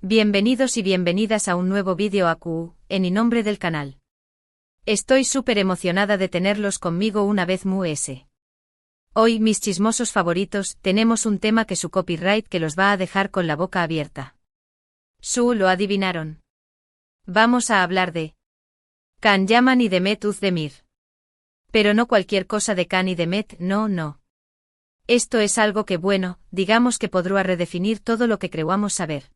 Bienvenidos y bienvenidas a un nuevo vídeo AQ, en nombre del canal. Estoy súper emocionada de tenerlos conmigo una vez más. Hoy, mis chismosos favoritos, tenemos un tema que su copyright que los va a dejar con la boca abierta. ¿Lo adivinaron? Vamos a hablar de Can Yaman y Demet Özdemir. Pero no cualquier cosa de Can y Demet, no. Esto es algo que digamos que podrá redefinir todo lo que creamos saber.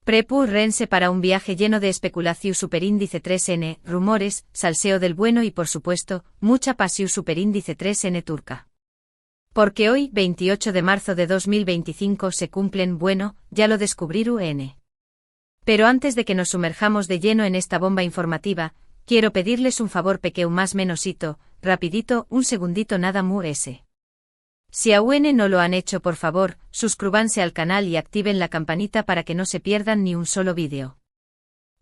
Prepárense para un viaje lleno de especulación superíndice 3N, rumores, salseo del bueno y por supuesto, mucha pasión superíndice 3N turca. Porque hoy, 28 de marzo de 2025 se cumplen ya lo descubrieron. Pero antes de que nos sumerjamos de lleno en esta bomba informativa, quiero pedirles un favor pequeño más menosito, rapidito, un segundito nada más. Si aún no lo han hecho por favor, suscríbanse al canal y activen la campanita para que no se pierdan ni un solo vídeo.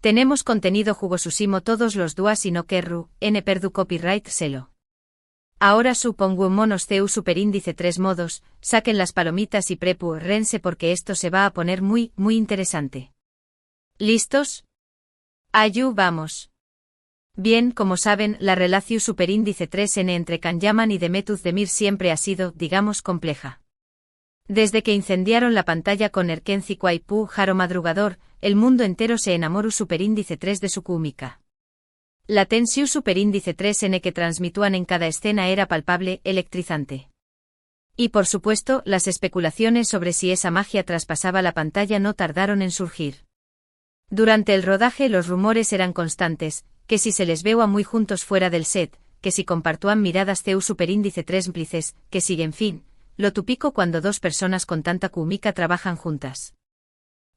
Tenemos contenido jugosísimo todos los días y no querru, perdu copyright selo. Ahora supongo monos CEU superíndice 3 modos, saquen las palomitas y prepárense porque esto se va a poner muy interesante. ¿Listos? Allú vamos. Bien, como saben, la relación superíndice 3N entre Can Yaman y Demet Özdemir siempre ha sido, digamos, compleja. Desde que incendiaron la pantalla con Erkenci Kwaipu Jaro Madrugador, el mundo entero se enamoró superíndice 3 de su química. La tensión superíndice 3N que transmitúan en cada escena era palpable, electrizante. Y por supuesto, las especulaciones sobre si esa magia traspasaba la pantalla no tardaron en surgir. Durante el rodaje los rumores eran constantes, que si se les veía muy juntos fuera del set, que si compartúan miradas CEU superíndice 3 cómplices, que si en fin, lo típico cuando dos personas con tanta química trabajan juntas.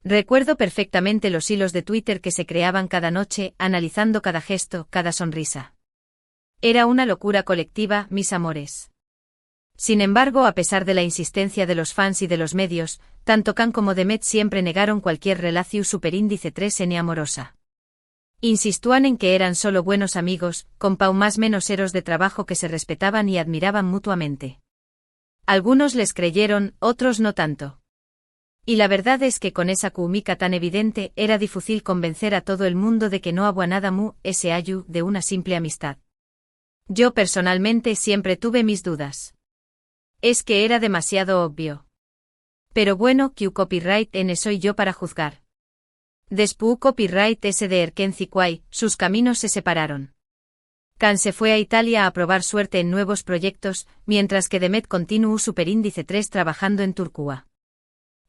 Recuerdo perfectamente los hilos de Twitter que se creaban cada noche, analizando cada gesto, cada sonrisa. Era una locura colectiva, mis amores. Sin embargo, a pesar de la insistencia de los fans y de los medios, tanto Can como Demet siempre negaron cualquier relación superíndice 3N amorosa. Insistúan en que eran solo buenos amigos, más menos heros de trabajo que se respetaban y admiraban mutuamente. Algunos les creyeron, otros no tanto. Y la verdad es que con esa química tan evidente era difícil convencer a todo el mundo de que no había nada de una simple amistad. Yo personalmente siempre tuve mis dudas. Es que era demasiado obvio. Pero que copyright N soy yo para juzgar. Después copyright S de Erkenci Kwai, sus caminos se separaron. Can se fue a Italia a probar suerte en nuevos proyectos, mientras que Demet continuó superíndice 3 trabajando en Turquía.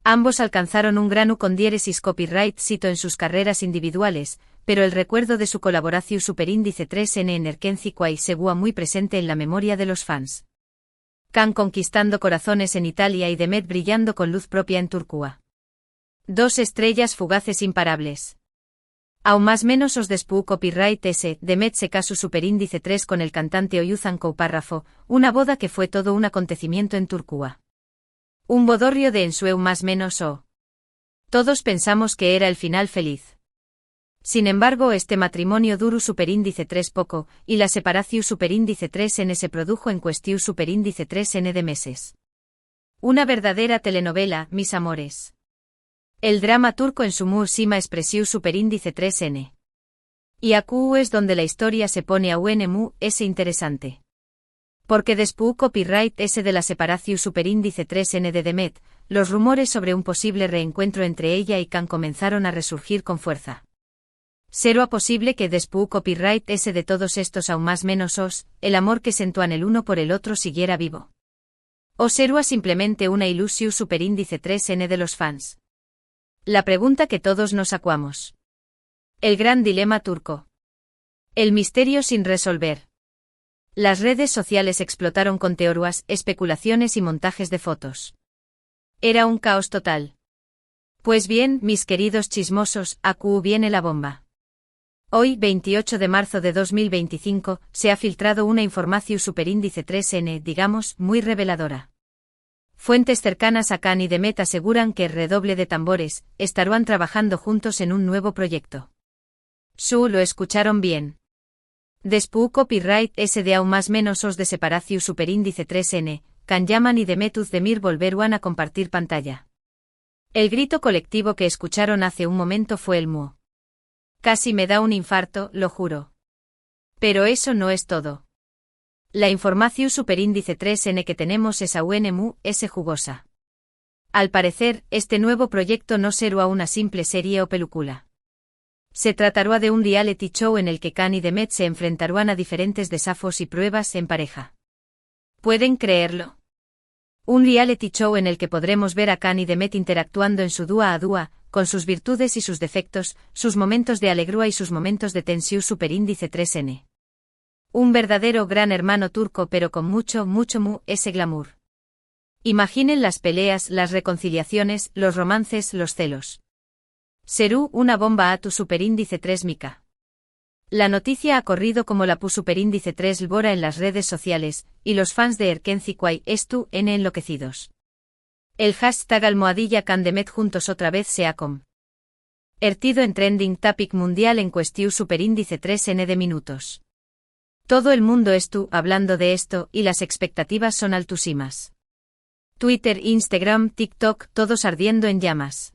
Ambos alcanzaron un grano con diéresis copyright cito en sus carreras individuales, pero el recuerdo de su colaboración superíndice 3N en Erkenci Kwai seguía muy presente en la memoria de los fans. Can conquistando corazones en Italia y Demet brillando con luz propia en Turquía. Dos estrellas fugaces imparables. Aún más menos os después copyright S, Demet se casó superíndice 3 con el cantante Oyuzhan Párrafo, una boda que fue todo un acontecimiento en Turquía. Un bodorrio de ensueu más menos Todos pensamos que era el final feliz. Sin embargo, este matrimonio duró superíndice 3 poco, y la separación superíndice 3N se produjo en cuestión superíndice 3N de meses. Una verdadera telenovela, mis amores. El drama turco en su máxima expresión superíndice 3N. Y aquí es donde la historia se pone es interesante. Porque después copyright S de la separación superíndice 3N de Demet, los rumores sobre un posible reencuentro entre ella y Can comenzaron a resurgir con fuerza. ¿Será posible que después copyright S de todos estos aún más menos el amor que sentían el uno por el otro siguiera vivo? ¿O será simplemente una ilusión superíndice 3N de los fans? La pregunta que todos nos acuamos. El gran dilema turco. El misterio sin resolver. Las redes sociales explotaron con teorías, especulaciones y montajes de fotos. Era un caos total. Pues bien, mis queridos chismosos, aquí viene la bomba. Hoy, 28 de marzo de 2025, se ha filtrado una información superíndice 3N, digamos, muy reveladora. Fuentes cercanas a Can y Demet aseguran que, redoble de tambores, estarán trabajando juntos en un nuevo proyecto. Lo escucharon bien. Después copyright S de aún más menos de separación superíndice 3N, Can Yaman y Demet Özdemir volverán a compartir pantalla. El grito colectivo que escucharon hace un momento fue el muo. Casi me da un infarto, lo juro. Pero eso no es todo. La información superíndice 3N que tenemos es aún mu, es jugosa. Al parecer, este nuevo proyecto no será una simple serie o película. Se tratará de un reality show en el que Can y Demet se enfrentarán a diferentes desafíos y pruebas en pareja. ¿Pueden creerlo? Un reality show en el que podremos ver a Can y Demet interactuando en su dúa a dúa, con sus virtudes y sus defectos, sus momentos de alegría y sus momentos de tensión superíndice 3N. Un verdadero gran hermano turco pero con mucho ese glamour. Imaginen las peleas, las reconciliaciones, los romances, los celos. Serú una bomba a tu superíndice 3 Mika. La noticia ha corrido como la pu superíndice 3 Lbora en las redes sociales, y los fans de Erkenzikwai estu n enloquecidos. El hashtag almohadilla Candemet juntos otra vez se ha convertido en trending topic mundial en cuestión superíndice 3N de minutos. Todo el mundo estu hablando de esto y las expectativas son altísimas. Twitter, Instagram, TikTok, todos ardiendo en llamas.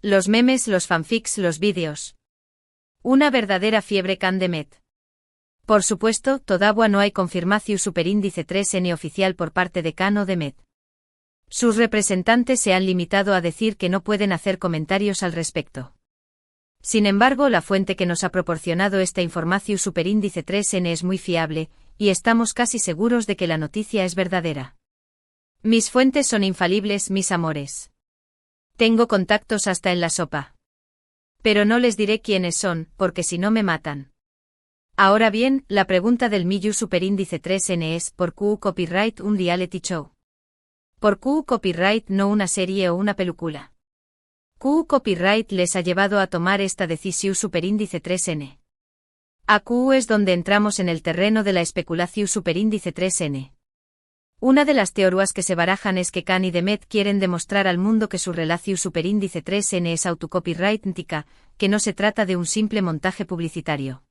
Los memes, los fanfics, los vídeos. Una verdadera fiebre Candemet. Por supuesto, todavía no hay confirmación superíndice 3N oficial por parte de Can o Demet. Sus representantes se han limitado a decir que no pueden hacer comentarios al respecto. Sin embargo, la fuente que nos ha proporcionado esta información superíndice 3N es muy fiable, y estamos casi seguros de que la noticia es verdadera. Mis fuentes son infalibles, mis amores. Tengo contactos hasta en la sopa. Pero no les diré quiénes son, porque si no me matan. Ahora bien, la pregunta del Miyu superíndice 3N es, ¿por qué copyright un reality show? ¿Por qué copyright no una serie o una película? ¿Qué copyright les ha llevado a tomar esta decisión superíndice 3N? Aquí es donde entramos en el terreno de la especulación superíndice 3N. Una de las teorías que se barajan es que Can y Demet quieren demostrar al mundo que su relación superíndice 3N es autocopyrightica, que no se trata de un simple montaje publicitario.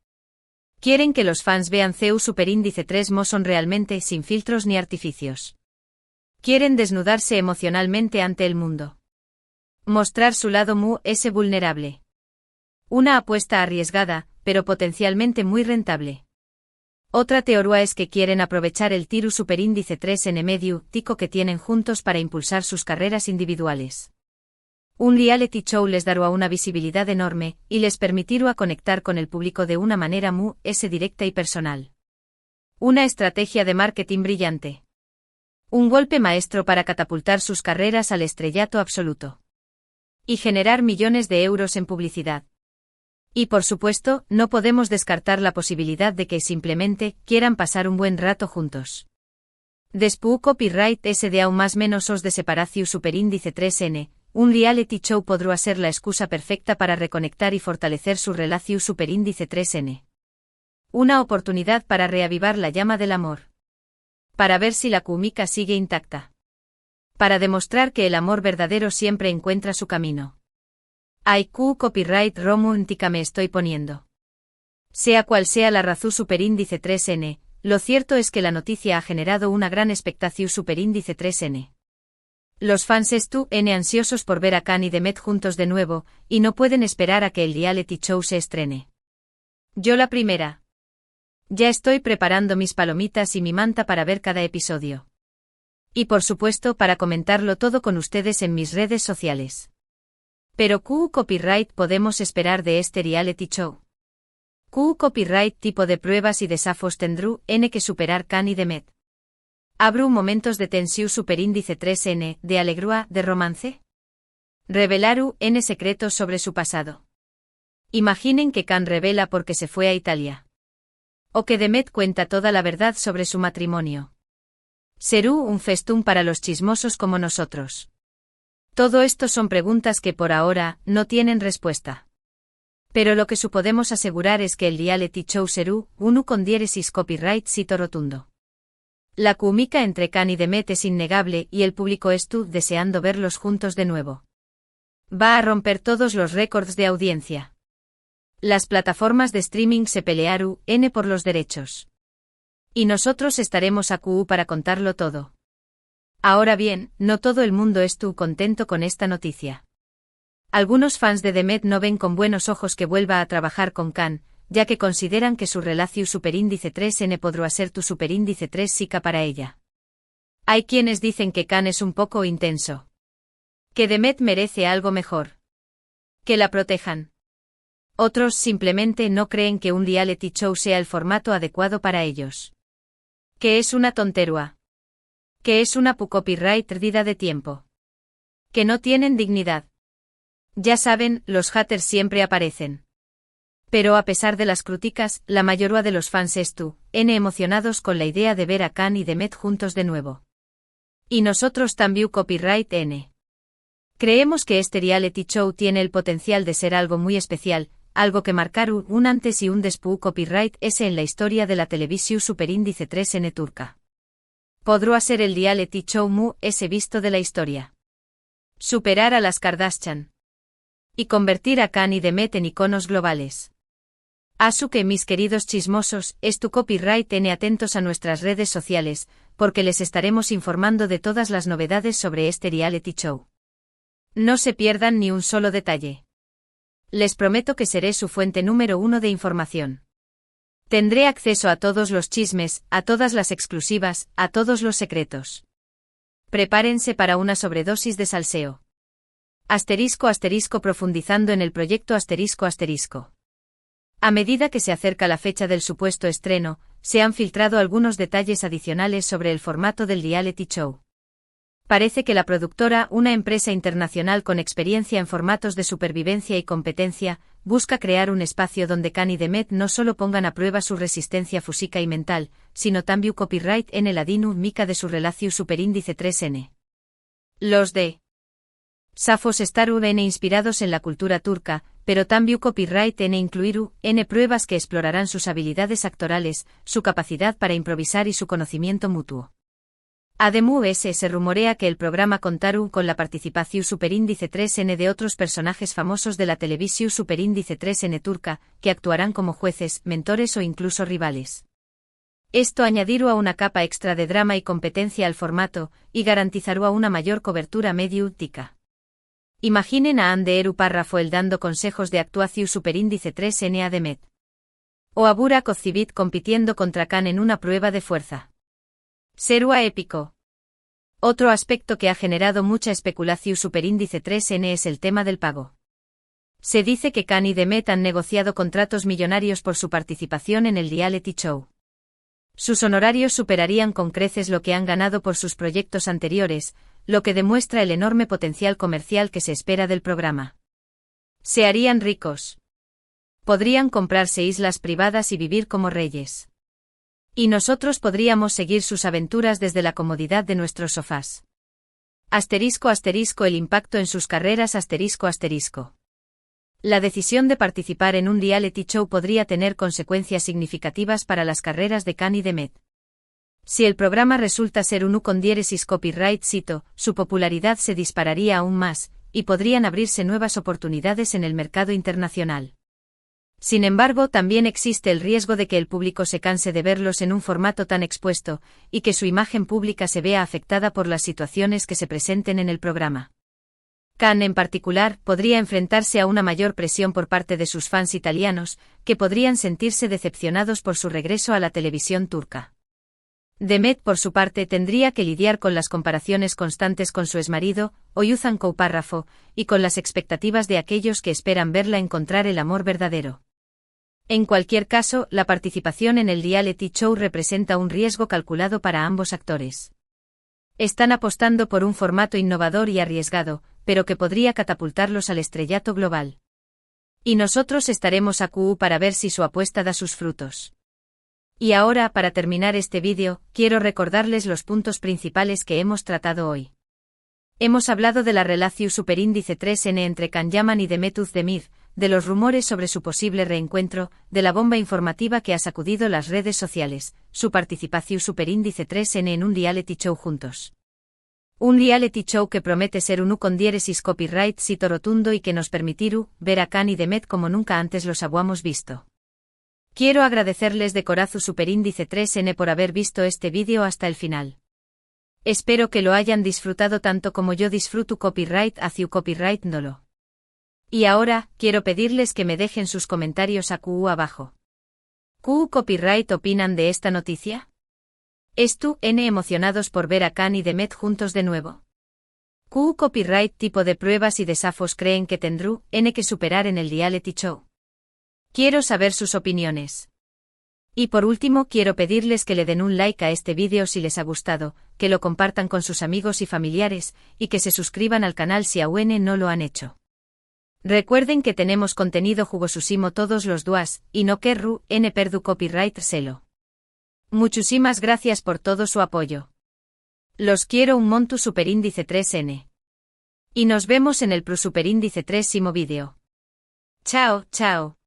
Quieren que los fans vean CEU superíndice 3 mo son realmente sin filtros ni artificios. Quieren desnudarse emocionalmente ante el mundo. Mostrar su lado mu ese vulnerable. Una apuesta arriesgada, pero potencialmente muy rentable. Otra teoría es que quieren aprovechar el tiru superíndice 3N medio tico que tienen juntos para impulsar sus carreras individuales. Un reality show les dará una visibilidad enorme, y les permitirá conectar con el público de una manera directa y personal. Una estrategia de marketing brillante. Un golpe maestro para catapultar sus carreras al estrellato absoluto. Y generar millones de euros en publicidad. Y por supuesto, no podemos descartar la posibilidad de que simplemente quieran pasar un buen rato juntos. Después copyright de aún más menos os de separación superíndice 3N, un reality show podrá ser la excusa perfecta para reconectar y fortalecer su relación superíndice 3N. Una oportunidad para reavivar la llama del amor. Para ver si la química sigue intacta. Para demostrar que el amor verdadero siempre encuentra su camino. IQ copyright romántica me estoy poniendo. Sea cual sea la razón superíndice 3N, lo cierto es que la noticia ha generado una gran expectación superíndice 3N. Los fans están ansiosos por ver a Can y Demet juntos de nuevo, y no pueden esperar a que el reality show se estrene. Yo la primera. Ya estoy preparando mis palomitas y mi manta para ver cada episodio. Y por supuesto para comentarlo todo con ustedes en mis redes sociales. Pero ¿qué copyright podemos esperar de este reality show? ¿Qué copyright tipo de pruebas y desafíos tendrú que superar Can y Demet? ¿Habrá momentos de tensión superíndice 3N, de alegría, de romance? ¿Revelaru secretos sobre su pasado? Imaginen que Can revela porque se fue a Italia. O que Demet cuenta toda la verdad sobre su matrimonio. ¿Serú un festún para los chismosos como nosotros? Todo esto son preguntas que por ahora no tienen respuesta. Pero lo que podemos asegurar es que el reality show serú uno con diéresis copyright sito rotundo. La química entre Can y Demet es innegable y el público estu deseando verlos juntos de nuevo. Va a romper todos los récords de audiencia. Las plataformas de streaming se pelearu por los derechos. Y nosotros estaremos aquí para contarlo todo. Ahora bien, no todo el mundo estuvo contento con esta noticia. Algunos fans de Demet no ven con buenos ojos que vuelva a trabajar con Khan, ya que consideran que su relación superíndice 3N podrá ser tu superíndice 3 Sika para ella. Hay quienes dicen que Khan es un poco intenso. Que Demet merece algo mejor. Que la protejan. Otros simplemente no creen que un reality show sea el formato adecuado para ellos. Que es una tontería. Que es una copyright perdida de tiempo. Que no tienen dignidad. Ya saben, los haters siempre aparecen. Pero a pesar de las críticas, la mayoría de los fans emocionados con la idea de ver a Khan y Demet juntos de nuevo. Y nosotros también copyright N. Creemos que este reality show tiene el potencial de ser algo muy especial, algo que marcar un antes y un después copyright S en la historia de la televisión superíndice 3N turca. Podrá ser el reality show más visto de la historia. Superar a las Kardashian. Y convertir a Khan y Demet en iconos globales. Así que mis queridos chismosos, es tu copyright N atentos a nuestras redes sociales, porque les estaremos informando de todas las novedades sobre este reality show. No se pierdan ni un solo detalle. Les prometo que seré su fuente número 1 de información. Tendré acceso a todos los chismes, a todas las exclusivas, a todos los secretos. Prepárense para una sobredosis de salseo. *** profundizando en el proyecto ***. A medida que se acerca la fecha del supuesto estreno, se han filtrado algunos detalles adicionales sobre el formato del reality show. Parece que la productora, una empresa internacional con experiencia en formatos de supervivencia y competencia, busca crear un espacio donde Khan y Demet no solo pongan a prueba su resistencia física y mental, sino también copyright en el adinu mica de su relación superíndice 3N. Los de Safos Staru N inspirados en la cultura turca, pero también copyright N incluir N pruebas que explorarán sus habilidades actorales, su capacidad para improvisar y su conocimiento mutuo. Además se rumorea que el programa contará con la participación superíndice 3N de otros personajes famosos de la televisión superíndice 3N turca, que actuarán como jueces, mentores o incluso rivales. Esto añadirá una capa extra de drama y competencia al formato, y garantizará una mayor cobertura mediática. Imaginen a Anderu Parrafoel dando consejos de actuación superíndice 3N a Demet. O a Burak Özçivit compitiendo contra Khan en una prueba de fuerza. Será épico. Otro aspecto que ha generado mucha especulación superíndice 3N es el tema del pago. Se dice que Khan y Demet han negociado contratos millonarios por su participación en el reality show. Sus honorarios superarían con creces lo que han ganado por sus proyectos anteriores, lo que demuestra el enorme potencial comercial que se espera del programa. Se harían ricos. Podrían comprarse islas privadas y vivir como reyes. Y nosotros podríamos seguir sus aventuras desde la comodidad de nuestros sofás. *** El impacto en sus carreras ***. La decisión de participar en un reality show podría tener consecuencias significativas para las carreras de Khan y Demet. Si el programa resulta ser un con diéresis copyright cito, su popularidad se dispararía aún más, y podrían abrirse nuevas oportunidades en el mercado internacional. Sin embargo, también existe el riesgo de que el público se canse de verlos en un formato tan expuesto, y que su imagen pública se vea afectada por las situaciones que se presenten en el programa. Khan, en particular, podría enfrentarse a una mayor presión por parte de sus fans italianos, que podrían sentirse decepcionados por su regreso a la televisión turca. Demet, por su parte, tendría que lidiar con las comparaciones constantes con su exmarido, Oyuzhan Kouparrafo, y con las expectativas de aquellos que esperan verla encontrar el amor verdadero. En cualquier caso, la participación en el reality show representa un riesgo calculado para ambos actores. Están apostando por un formato innovador y arriesgado, pero que podría catapultarlos al estrellato global. Y nosotros estaremos aquí para ver si su apuesta da sus frutos. Y ahora, para terminar este vídeo, quiero recordarles los puntos principales que hemos tratado hoy. Hemos hablado de la relación superíndice 3N entre Can Yaman y Demet Özdemir, de los rumores sobre su posible reencuentro, de la bomba informativa que ha sacudido las redes sociales, su participación superíndice 3N en un reality show juntos. Un reality show que promete ser un con diéresis copyright cito rotundo y que nos permitirá ver a Khan y Demet como nunca antes los habíamos visto. Quiero agradecerles de corazón superíndice 3N por haber visto este vídeo hasta el final. Espero que lo hayan disfrutado tanto como yo disfruto copyright hacia copyright nolo. Y ahora, quiero pedirles que me dejen sus comentarios abajo. ¿Qué copyright opinan de esta noticia? ¿Estú emocionados por ver a Khan y Demet juntos de nuevo? ¿Qué copyright tipo de pruebas y desafos creen que tendrú que superar en el reality show? Quiero saber sus opiniones. Y por último quiero pedirles que le den un like a este vídeo si les ha gustado, que lo compartan con sus amigos y familiares, y que se suscriban al canal si aún no lo han hecho. Recuerden que tenemos contenido jugosísimo todos los días, y no querrú perdu copyright selo. Muchísimas gracias por todo su apoyo. Los quiero un montu superíndice 3N. Y nos vemos en el pro superíndice 3 vídeo. Chao, chao.